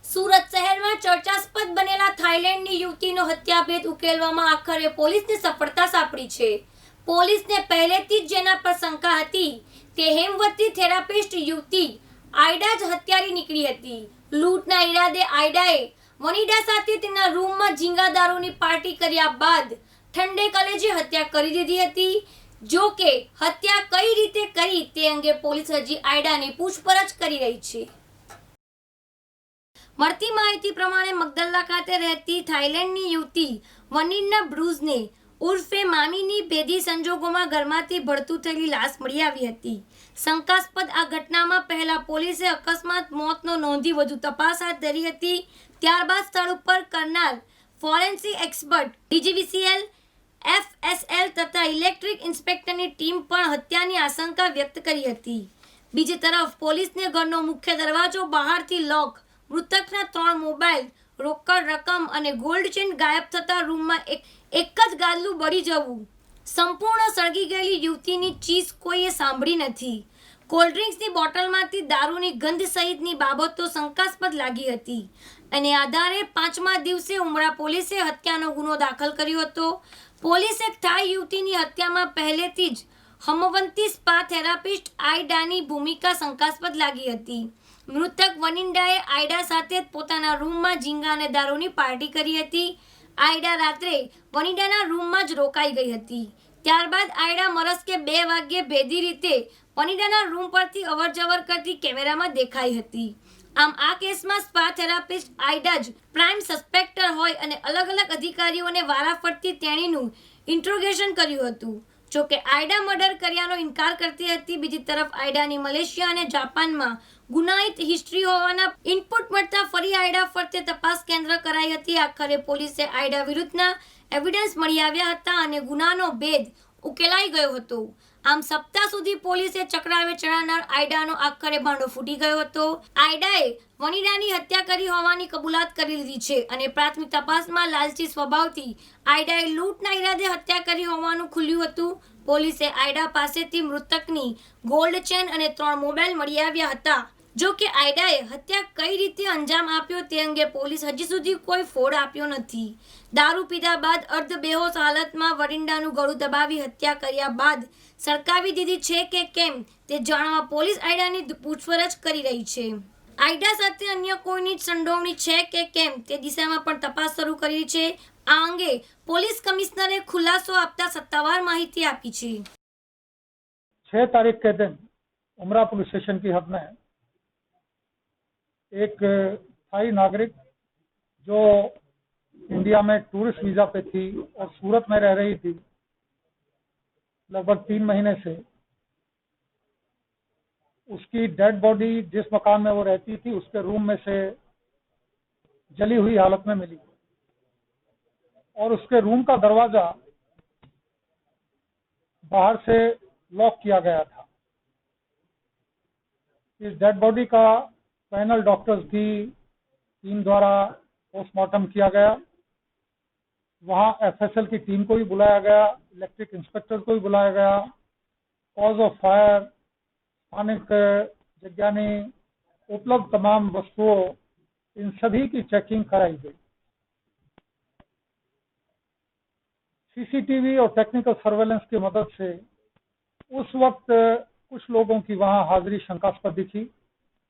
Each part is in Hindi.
સુરત શહેરમાં ચર્ચાસ્પદ બનેલા થાઈલેન્ડની યુવતીનો હત્યાભેદ ઉકેલવામાં આખરે પોલીસને સફળતા સાંપડી છે. પોલીસને પહેલેથી જ જેના પર શંકા હતી તે હેમવતી થેરાપિસ્ટ યુવતી આયડા જ હત્યારી નીકળી હતી. લૂંટના ઈરાદે આયડાએ વનિડા સાથે તેના રૂમમાં ઝીંગાદારોની પાર્ટી કર્યા બાદ ઠંડે કલેજે હત્યા કરી દીધી હતી. જો કે હત્યા કઈ રીતે કરી તે અંગે પોલીસ હજી આયડાની પૂછપરછ કરી રહી છે. મળતી માહિતી પ્રમાણે મગદલ્લા ખાતે રહેતી થાઈલેન્ડની યુવતી વનિન્ના બ્રુઝને ઉર્ફે મામીની ભેદી સંજોગોમાં ઘરમાંથી ભળતું થયેલી લાશ મળી આવી હતી. શંકાસ્પદ આ ઘટનામાં પહેલા પોલીસે અકસ્માત મોતનો નોંધી વધુ તપાસ હાથ ધરી હતી. ત્યારબાદ સ્થળ ઉપર કરનાર ફોરેન્સિક એક્સપર્ટ ડીજીવીસીએલ, એફએસએલ તથા ઇલેક્ટ્રિક ઇન્સ્પેક્ટરની ટીમ પણ હત્યાની આશંકા વ્યક્ત કરી હતી. બીજી તરફ પોલીસને ઘરનો મુખ્ય દરવાજો બહારથી લોક, મૃતકના 3 મોબાઈલ, રોકડ રકમ અને ગોલ્ડ ચેન ગાયબ થતા રૂમમાં એક જ ગાદલું બળી જવું, સંપૂર્ણ સળગી ગયેલી યુવતીની ચીસ કોઈએ સાંભળી નથી. કોલ્ડ્રિંક્સની બોટલમાંથી દારૂની ગંધ સહિતની બાબતો શંકાસ્પદ લાગી હતી અને આધારે 5મા દિવસે ઉમરા પોલીસે હત્યાનો ગુનો દાખલ કર્યો હતો. પોલીસે થાઈ યુવતીની હત્યામાં પહેલેથી જ હમવંતી સ્પા થેરાપિસ્ટ આયડાની ભૂમિકા શંકાસ્પદ લાગી હતી. મૃતક વનિન્ડાએ આયડા સાથે પોતાના રૂમમાં ઝીંગા અને દારૂની પાર્ટી કરી હતી. આયડા રાત્રે વનિન્ડાના રૂમમાં જ રોકાઈ ગઈ હતી. ત્યારબાદ આયડા મરસ્કે 2 વાગ્યે ભેદી રીતે વનિન્ડાના રૂમ પરથી અવરજવર કરતી કેમેરામાં દેખાઈ હતી. આમ આ કેસમાં સ્પા થેરાપિસ્ટ આયડા જ પ્રાઇમ સસ્પેક્ટર હોય અને અલગ અલગ અધિકારીઓને વારાફરતી તેણીનું ઇન્ટ્રોગેશન કર્યું હતું. જોકે આયડા મર્ડર કર્યાનો ઇનકાર કરતી હતી. બીજી તરફ આયડાની મલેશિયા અને જાપાનમાં ગુનાહિત હિસ્ટ્રી હોવાના ઇનપુટ મળતા ફરી આયડા ફરતે તપાસ કેન્દ્ર કરાઈ હતી. આખરે પોલીસે આયડા વિરુદ્ધના એવિડન્સ મળી આવ્યા હતા અને ગુનાનો ભેદ ઉકેલાઈ ગયો હતો. આમ સપ્તાહ સુધી પોલીસે ચક્રાવે ચડાવનાર આયડાનો આખરે ભાંડો ફૂટી ગયો હતો. આયડાએ વનિડાની હત્યા કરી હોવાની કબૂલાત કરી લીધી છે અને પ્રાથમિક તપાસમાં લાલચી સ્વભાવથી આયડાએ લૂંટના ઈરાદે હત્યા કરી હોવાનું ખુલ્યું હતું. પોલીસે આયડા પાસેથી મૃતકની ગોલ્ડ ચેન અને 3 મોબાઈલ મળી આવ્યા હતા. જો કે આયડાએ હત્યા કઈ રીતે અંજામ આપ્યો તે અંગે પોલીસ હજી સુધી કોઈ ફોડ આપ્યો નથી. દારૂ પીધા બાદ અર્ધબેહોશ હાલતમાં વનિન્ડાનું ગળું દબાવી હત્યા કર્યા બાદ સળગાવી દીધી છે કે કેમ તે જાણવા પોલીસ આયડાની પૂછપરછ કરી રહી છે. આયડા સાથે અન્ય કોઈની સંડોવણી છે કે કેમ તે દિશામાં પણ તપાસ શરૂ કરી છે. આ અંગે પોલીસ કમિશનરે ખુલાસો આપતા સત્તાવાર માહિતી આપી છે. 6 तारीख के दिन उमरा पुलिस स्टेशन की हद में एक थाई नागरिक जो इंडिया में टूरिस्ट वीजा पे थी और सूरत में रह रही थी लगभग 3 महीने से, उसकी डेड बॉडी जिस मकान में वो रहती थी उसके रूम में से जली हुई हालत में मिली और उसके रूम का दरवाजा बाहर से लॉक किया गया था. इस डेड बॉडी का पैनल डॉक्टर्स की टीम द्वारा पोस्टमार्टम किया गया. वहां एफएसएल की टीम को भी बुलाया गया, इलेक्ट्रिक इंस्पेक्टर को भी बुलाया गया. कॉज ऑफ फायर, स्थानिक जगह उपलब्ध तमाम वस्तुओं, इन सभी की चेकिंग कराई गई. सीसीटीवी और टेक्निकल सर्वेलेंस की मदद से उस वक्त कुछ लोगों की वहां हाजिरी शंकास्पद दिखी,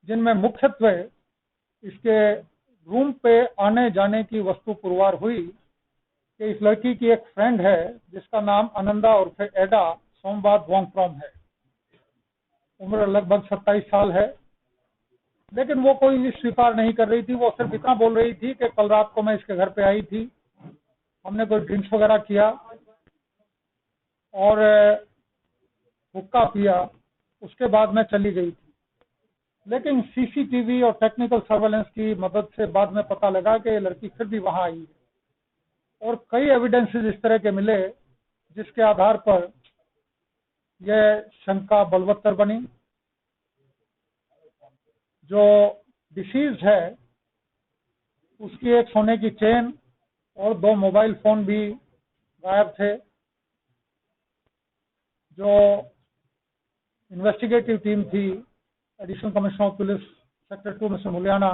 जिनमें मुख्यत्वे इसके रूम पे आने जाने की वस्तु पुरवार हुई कि इस लड़की की एक फ्रेंड है जिसका नाम आनंदा उर्फ एडा सोमवार वोंगफ्रॉम है. उम्र लगभग 27 साल है, लेकिन वो कोई भी स्वीकार नहीं कर रही थी. वो सिर्फ इतना बोल रही थी कि कल रात को मैं इसके घर पे आई थी, हमने कोई ड्रिंक्स वगैरह किया और हुक्का पिया, उसके बाद मैं चली गई थी. लेकिन सीसीटीवी और टेक्निकल सर्वेलेंस की मदद से बाद में पता लगा कि ये लड़की फिर भी वहां आई है और कई एविडेंसेस इस तरह के मिले जिसके आधार पर यह शंका बलवत्तर बनी. जो डिसीज्ड है उसकी एक सोने की चेन और 2 मोबाइल फोन भी गायब थे. जो इन्वेस्टिगेटिव टीम थी additional commissioner of police sector 2 mister Muliyana,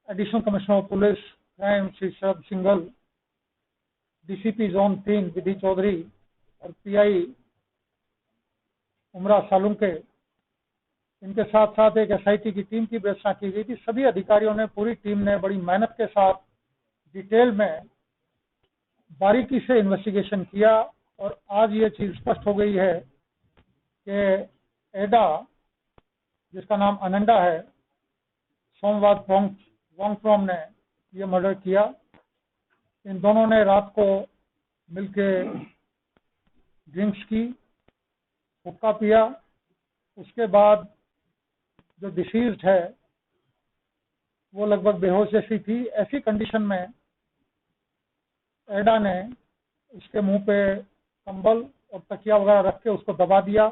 additional commissioner of police crime Shri Sharad Singhal, DCP zone 3 Vidhi Chaudhary और पीआई उमरा सालुंके, इनके साथ साथ एक एसआईटी की टीम की व्यवस्था की गई थी। सभी अधिकारियों ने, पूरी टीम ने बड़ी मेहनत के साथ डिटेल में बारीकी से इन्वेस्टिगेशन किया और आज ये चीज स्पष्ट हो गई है कि एडा, जिसका नाम अनंडा है, सोमवार वांगफ्रॉम ने ये मर्डर किया। इन दोनों ने रात को मिलके ड्रिंक्स की, हुक्का पिया। उसके बाद जो डिसीज्ड है वो लगभग बेहोश जैसी थी। ऐसी कंडीशन में एडा ने उसके मुंह पे कंबल और तकिया वगैरह रख के उसको दबा दिया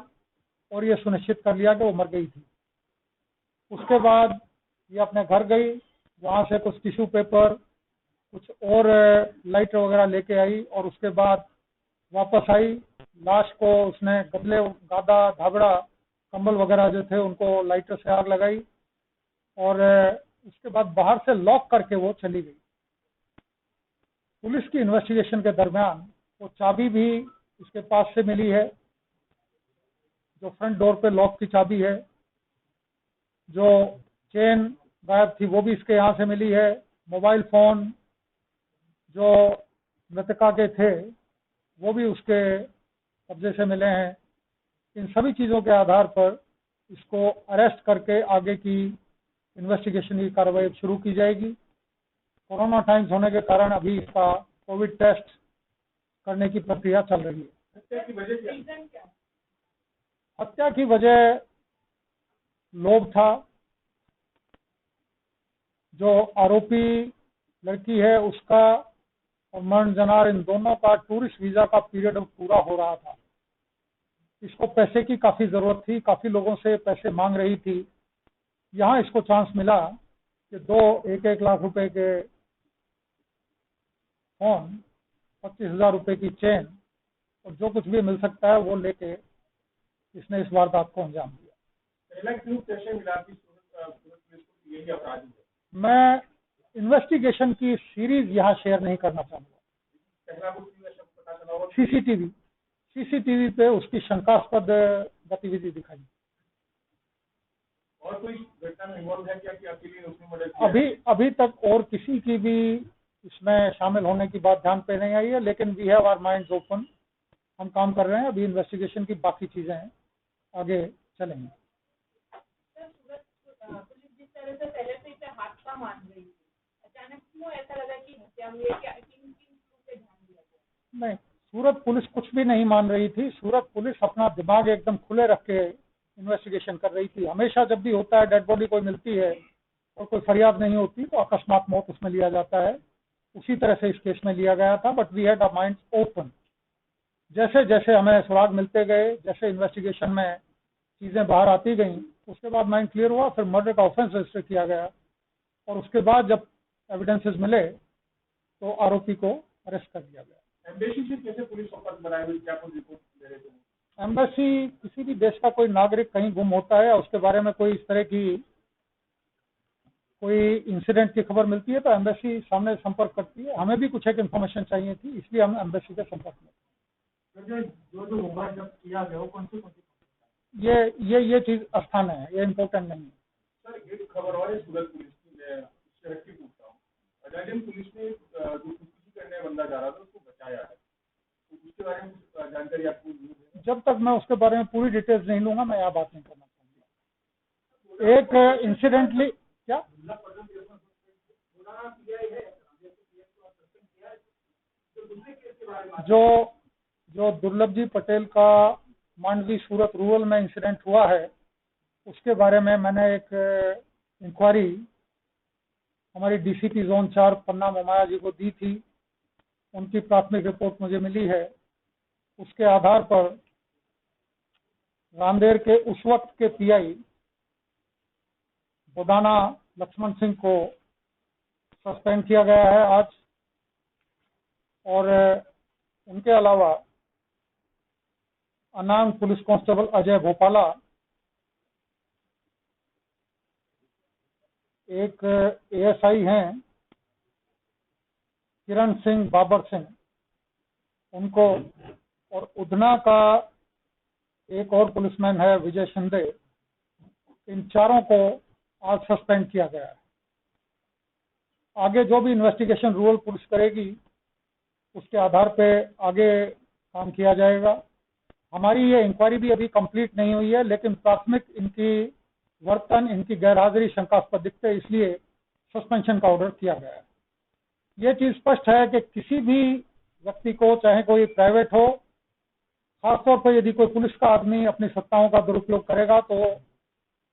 और ये सुनिश्चित कर लिया कि वो मर गई थी। उसके बाद ये अपने घर गई, वहाँ से कुछ टिश्यू पेपर, कुछ और लाइटर वगैरह लेके आई और उसके बाद वापस आई। लाश को उसने गदले, गादा, धाबड़ा, कंबल वगैरह जो थे उनको लाइटर से आग लगाई और उसके बाद बाहर से लॉक करके वो चली गई। पुलिस की इन्वेस्टिगेशन के दरमियान वो चाबी भी इसके पास से मिली है, जो फ्रंट डोर पे लॉक की चाबी है। जो चेन गायब थी वो भी इसके यहाँ से मिली है। मोबाइल फोन जो मृतका के थे वो भी उसके कब्जे से मिले हैं। इन सभी चीज़ों के आधार पर इसको अरेस्ट करके आगे की इन्वेस्टिगेशन की कार्रवाई शुरू की जाएगी। कोरोना टाइम्स होने के कारण अभी इसका कोविड टेस्ट करने की प्रक्रिया चल रही है। हत्या की वजह क्या? हत्या की वजह लोभ था। जो आरोपी लड़की है उसका और मरण जनार, इन दोनों का टूरिस्ट वीजा का पीरियड पूरा हो रहा था। इसको पैसे की काफी जरूरत थी, काफी लोगों से पैसे मांग रही थी। यहाँ इसको चांस मिला कि 1 लाख रुपए के फोन, 25,000 रुपए की चेन और जो कुछ भी मिल सकता है वो लेके इसने इस वारदात को अंजाम दिया। पहला क्यों कैसे मिला कि यही अपराधी है? मैं इन्वेस्टिगेशन की सीरीज यहाँ शेयर नहीं करना चाहूँगा। सीसीटीवी पे उसकी शंकास्पद गतिविधि दिखाई। और कोई घटना में इन्वॉल्व है क्या कि अकेले उसने मर्डर किया? अभी तक और किसी की भी इसमें शामिल होने की बात ध्यान पे नहीं आई है, लेकिन we have our minds open. हम काम कर रहे हैं। अभी इन्वेस्टिगेशन की बाकी चीजें आगे चलेंगी। पुलिस जिस तरह से पहले से इसे हादसा मान रही थी, अचानक क्यों ऐसा लगा कि हत्या हुई है? क्या किन पे ध्यान दिया गया? नहीं, सूरत पुलिस कुछ भी नहीं मान रही थी। सूरत पुलिस अपना दिमाग एकदम खुले रख के इन्वेस्टिगेशन कर रही थी। हमेशा जब भी होता है, डेड बॉडी कोई मिलती है और कोई फरियाद नहीं होती तो अकस्मात मौत उसमें लिया जाता है। उसी तरह से इस केस में लिया गया था। But we had our minds open. जैसे जैसे हमें सुराग मिलते गए, जैसे इन्वेस्टिगेशन में चीजें बाहर आती गई, उसके बाद माइंड क्लियर हुआ। फिर मर्डर का ऑफेंस रजिस्टर किया गया और उसके बाद जब एविडेंसेस मिले तो आरोपी को अरेस्ट कर दिया गया। एम्बेसी से कैसे पुलिस संपर्क बनाए हुए, क्या कुछ रिपोर्ट दे रहे थे? एम्बेसी, किसी भी देश का कोई नागरिक कहीं गुम होता है, उसके बारे में कोई इस तरह की कोई इंसिडेंट की खबर मिलती है तो एम्बेसी सामने संपर्क करती है। हमें भी कुछ एक इन्फॉर्मेशन चाहिए थी, इसलिए हम एम्बेसी के संपर्क में। जो मोबाइल जब्त किया गया वो कौन सी ये चीज स्थान है, ये इम्पोर्टेंट नहीं है। सर, एक खबर और है सूरत पुलिस की, मैं उससे हटके पूछता हूँ। अजालियन पुलिस ने जो खुदकुशी करने बंदा जा रहा था उसको बचाया है, तो उसके बारे में जानकारी आपको? जब तक मैं उसके बारे में पूरी डिटेल्स नहीं लूंगा मैं यहाँ बात नहीं करना चाहूँगा। एक इंसिडेंटली क्या जो दुर्लभ जी पटेल का मांडवी सूरत रूरल में इंसिडेंट हुआ है, उसके बारे में मैंने एक इंक्वायरी हमारी डीसीपी जोन 4 पन्ना मोमाया जी को दी थी। उनकी प्राथमिक रिपोर्ट मुझे मिली है। उसके आधार पर रांदेर के उस वक्त के पीआई बोदाना लक्ष्मण सिंह को सस्पेंड किया गया है आज, और उनके अलावा अनाम पुलिस कांस्टेबल अजय भोपाला, एक एएसआई हैं किरण सिंह बाबर सिंह, उनको, और उधना का एक और पुलिसमैन है विजय शिंदे, इन चारों को आज सस्पेंड किया गया है। आगे जो भी इन्वेस्टिगेशन रूरल पुलिस करेगी उसके आधार पे आगे काम किया जाएगा। हमारी ये इंक्वायरी भी अभी कंप्लीट नहीं हुई है, लेकिन प्राथमिक इनकी वर्तन, इनकी गैरहाजिरी शंकास्पद दिखते है, इसलिए सस्पेंशन का ऑर्डर किया गया है। ये चीज स्पष्ट है कि किसी भी व्यक्ति को, चाहे कोई प्राइवेट हो, खासतौर पर यदि कोई पुलिस का आदमी अपनी सत्ताओं का दुरुपयोग करेगा तो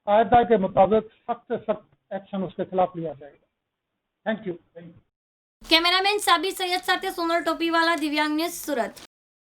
कायदा के मुताबिक सख्त से सख्त एक्शन उसके खिलाफ लिया जाएगा। Thank you. Cameraman Sabir Saiyad સાથે સોનલ ટોપીવાલા, દિવ્યાંગ ન્યૂઝ, સુરત।